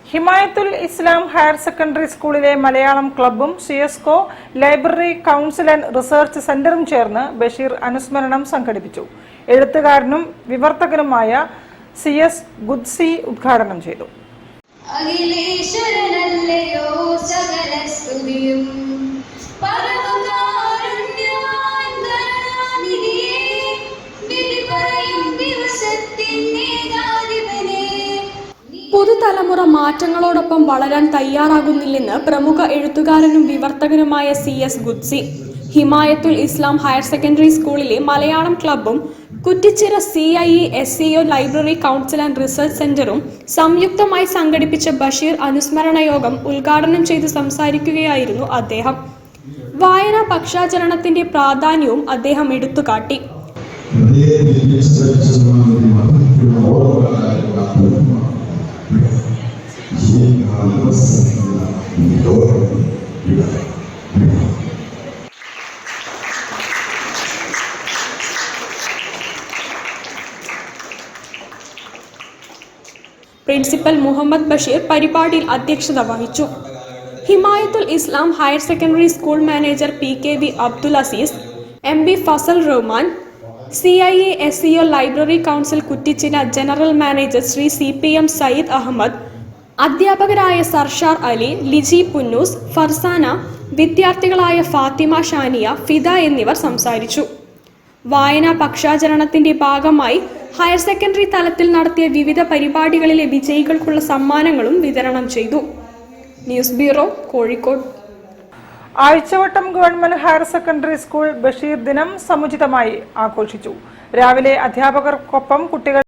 Himayathul Islam higher secondary സ്കൂളിലെ മലയാളം ക്ലബ്ബും സിഎസ്കോ ലൈബ്രറി കൗൺസിൽ ആൻഡ് റിസർച്ച് സെന്ററും ചേർന്ന് ബഷീർ അനുസ്മരണം സംഘടിപ്പിച്ചു. എഴുത്തുകാരനും വിവർത്തകനുമായ CS ഗുദ്സി ഉദ്ഘാടനം ചെയ്തു. പുതുതലമുറ മാറ്റങ്ങളോടൊപ്പം വളരാൻ തയ്യാറാകുന്നില്ലെന്ന് പ്രമുഖ എഴുത്തുകാരനും വിവർത്തകനുമായ CS Qudsi Himayathul Islam higher secondary സ്കൂളിലെ മലയാളം ക്ലബ്ബും Kuttichira CIE SCO library council and research സെന്ററും സംയുക്തമായി സംഘടിപ്പിച്ച ബഷീർ അനുസ്മരണ യോഗം ഉദ്ഘാടനം ചെയ്ത് സംസാരിക്കുകയായിരുന്നു അദ്ദേഹം. വായനാ പക്ഷാചരണത്തിന്റെ പ്രാധാന്യവും അദ്ദേഹം എടുത്തുകാട്ടി. പ്രിൻസിപ്പൽ മുഹമ്മദ് ബഷീർ പരിപാടിയിൽ അധ്യക്ഷത വഹിച്ചു. Himayathul Islam higher secondary school manager PKV Abdul Aziz, MB Fazal Rahman, CIE SCO library council Kuttichira general manager Shri CPM Sayyid Ahmed, അധ്യാപകരായ സർഷാർ അലി, ലിജി പുന്നൂസ്, ഫർസാന, വിദ്യാർത്ഥികളായ ഫാത്തിമ ഷാനിയ, ഫിദ എന്നിവർ സംസാരിച്ചു. വായനാ പക്ഷാചരണത്തിന്റെ ഭാഗമായി ഹയർ സെക്കൻഡറി തലത്തിൽ നടത്തിയ വിവിധ പരിപാടികളിലെ വിജയികൾക്കുള്ള സമ്മാനങ്ങളും വിതരണം ചെയ്തു. News bureau, Kozhikode. Azhchavattam government higher secondary school Basheer ദിനം സമുചിതമായി ആഘോഷിച്ചു. രാവിലെ അധ്യാപകർക്കൊപ്പം കുട്ടികൾ